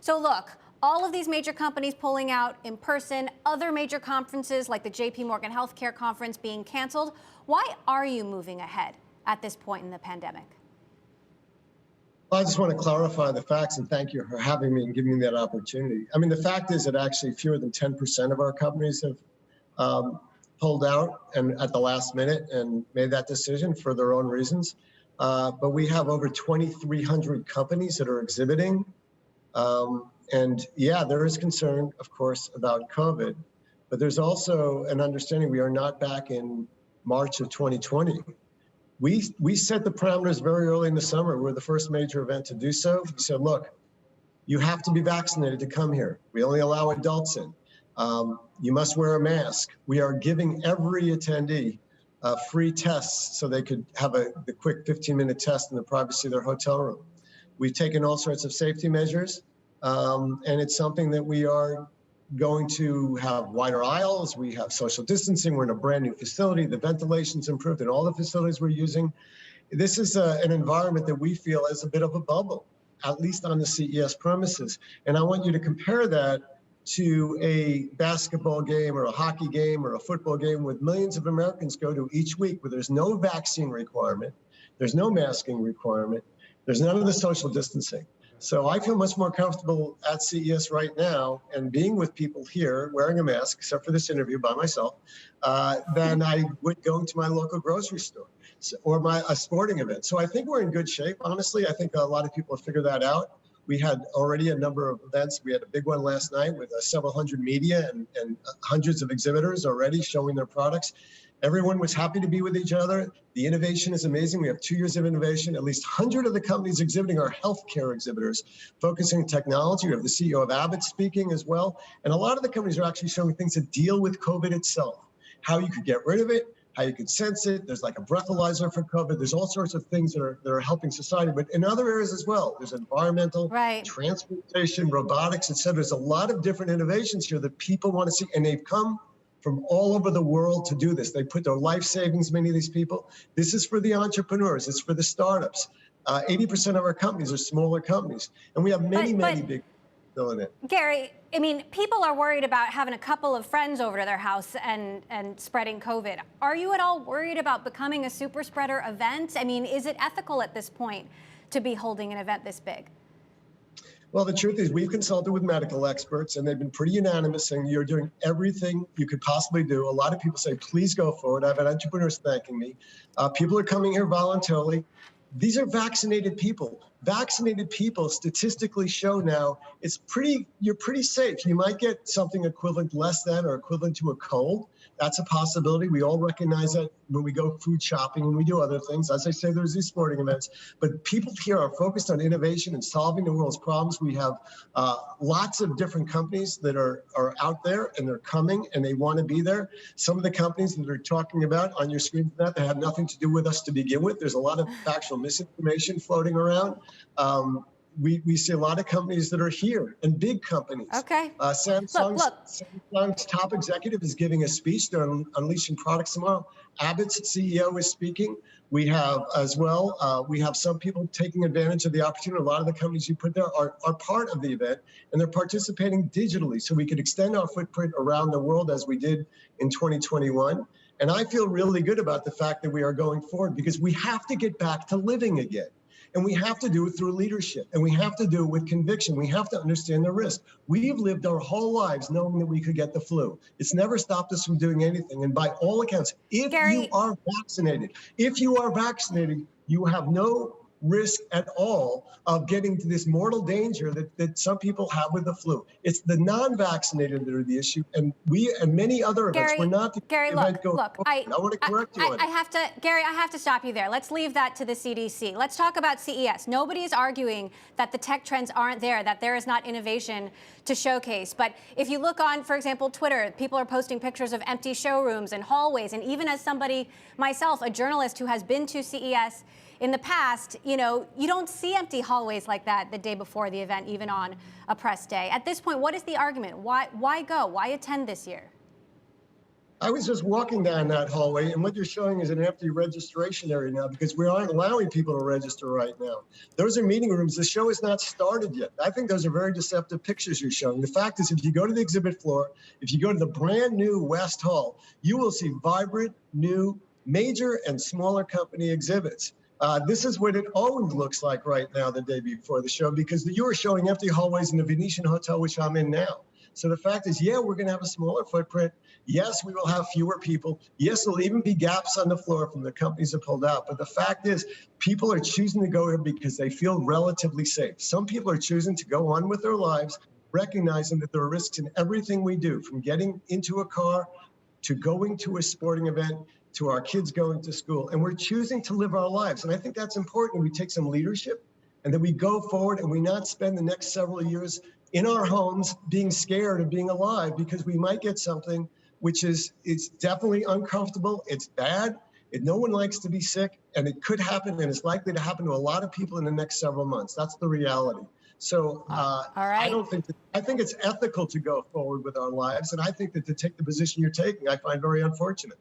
So look, all of these major companies pulling out in person, other major conferences like the JP Morgan Healthcare Conference being canceled. Why are you moving ahead at this point in the pandemic? Well, I just want to clarify the facts, and thank you for having me and giving me that opportunity. I mean, the fact is that actually fewer than 10% of our companies have pulled out and at the last minute and made that decision for their own reasons. But we have over 2,300 companies that are exhibiting. And yeah, there is concern, of course, about COVID, but there's also an understanding we are not back in March of 2020. We set the parameters very early in the summer. We're the first major event to do so. We said, look, you have to be vaccinated to come here. We only allow adults in. You must wear a mask. We are giving every attendee free tests so they could have the quick 15-minute test in the privacy of their hotel room. We've taken all sorts of safety measures, and it's something that we are going to have wider aisles. We have social distancing. We're in a brand new facility. The ventilation's improved in all the facilities we're using. This is an environment that we feel is a bit of a bubble, at least on the CES premises. And I want you to compare that to a basketball game or a hockey game or a football game with millions of Americans go to each week where there's no vaccine requirement, there's no masking requirement, there's none of the social distancing. So I feel much more comfortable at CES right now and being with people here wearing a mask, except for this interview by myself, than I would going to my local grocery store or a sporting event. So I think we're in good shape. Honestly, I think a lot of people have figured that out. We had already a number of events. We had a big one last night with several hundred media and hundreds of exhibitors already showing their products. Everyone was happy to be with each other. The innovation is amazing. We have 2 years of innovation. At least 100 of the companies exhibiting are healthcare exhibitors, focusing on technology. We have the CEO of Abbott speaking as well. And a lot of the companies are actually showing things that deal with COVID itself, how you could get rid of it, how you could sense it. There's like a breathalyzer for COVID. There's all sorts of things that are helping society, but in other areas as well. There's environmental, transportation, robotics, et cetera. There's a lot of different innovations here that people want to see, and they've come from all over the world to do this. They put their life savings, many of these people. This is for the entrepreneurs. It's for the startups. 80% of our companies are smaller companies, and we have many big still in it. Gary, I mean, people are worried about having a couple of friends over to their house and spreading COVID. Are you at all worried about becoming a super spreader event? I mean, is it ethical at this point to be holding an event this big? Well, the truth is we've consulted with medical experts, and they've been pretty unanimous saying you're doing everything you could possibly do. A lot of people say, please go forward. I've had entrepreneurs thanking me. People are coming here voluntarily. These are vaccinated people. Vaccinated people statistically show now you're pretty safe. You might get something equivalent less than or equivalent to a cold. That's a possibility. We all recognize that when we go food shopping and we do other things. As I say, there's these sporting events, but people here are focused on innovation and solving the world's problems. We have lots of different companies that are out there, and they're coming and they want to be there. Some of the companies that they're talking about on your screen, that they have nothing to do with us to begin with. There's a lot of factual misinformation floating around. We see a lot of companies that are here, and big companies. Okay. Samsung's top executive is giving a speech. They're unleashing products tomorrow. Abbott's CEO is speaking. We have as well, we have some people taking advantage of the opportunity. A lot of the companies you put there are part of the event, and they're participating digitally so we could extend our footprint around the world as we did in 2021. And I feel really good about the fact that we are going forward because we have to get back to living again. And we have to do it through leadership, and we have to do it with conviction. We have to understand the risk. We've lived our whole lives knowing that we could get the flu. It's never stopped us from doing anything. And by all accounts, if you are vaccinated, you have no risk at all of getting to this mortal danger that some people have with the flu. It's the non-vaccinated that are the issue, and we and many other events. We're not the event going forward. I want to correct you on it. Gary, I have to stop you there. Let's leave that to the CDC. Let's talk about CES. Nobody is arguing that the tech trends aren't there, that there is not innovation to showcase. But if you look on, for example, Twitter, people are posting pictures of empty showrooms and hallways. And even as somebody, myself, a journalist who has been to CES in the past, you don't see empty hallways like that the day before the event, even on a press day. At this point, what is the argument? Why go? Why attend this year? I was just walking down that hallway, and what you're showing is an empty registration area now because we aren't allowing people to register right now. Those are meeting rooms. The show has not started yet. I think those are very deceptive pictures you're showing. The fact is, if you go to the exhibit floor, if you go to the brand new West Hall, you will see vibrant, new, major and smaller company exhibits. This is what it always looks like right now the day before the show, because you are showing empty hallways in the Venetian Hotel, which I'm in now. So the fact is, yeah, we're going to have a smaller footprint. Yes, we will have fewer people. Yes, there'll even be gaps on the floor from the companies that pulled out. But the fact is, people are choosing to go here because they feel relatively safe. Some people are choosing to go on with their lives, recognizing that there are risks in everything we do, from getting into a car to going to a sporting event, to our kids going to school. And we're choosing to live our lives. And I think that's important. We take some leadership and that we go forward and we not spend the next several years in our homes being scared of being alive, because we might get something which is, it's definitely uncomfortable. It's bad. No one likes to be sick, and it could happen, and it's likely to happen to a lot of people in the next several months. That's the reality. So all right. I think it's ethical to go forward with our lives. And I think that to take the position you're taking, I find very unfortunate.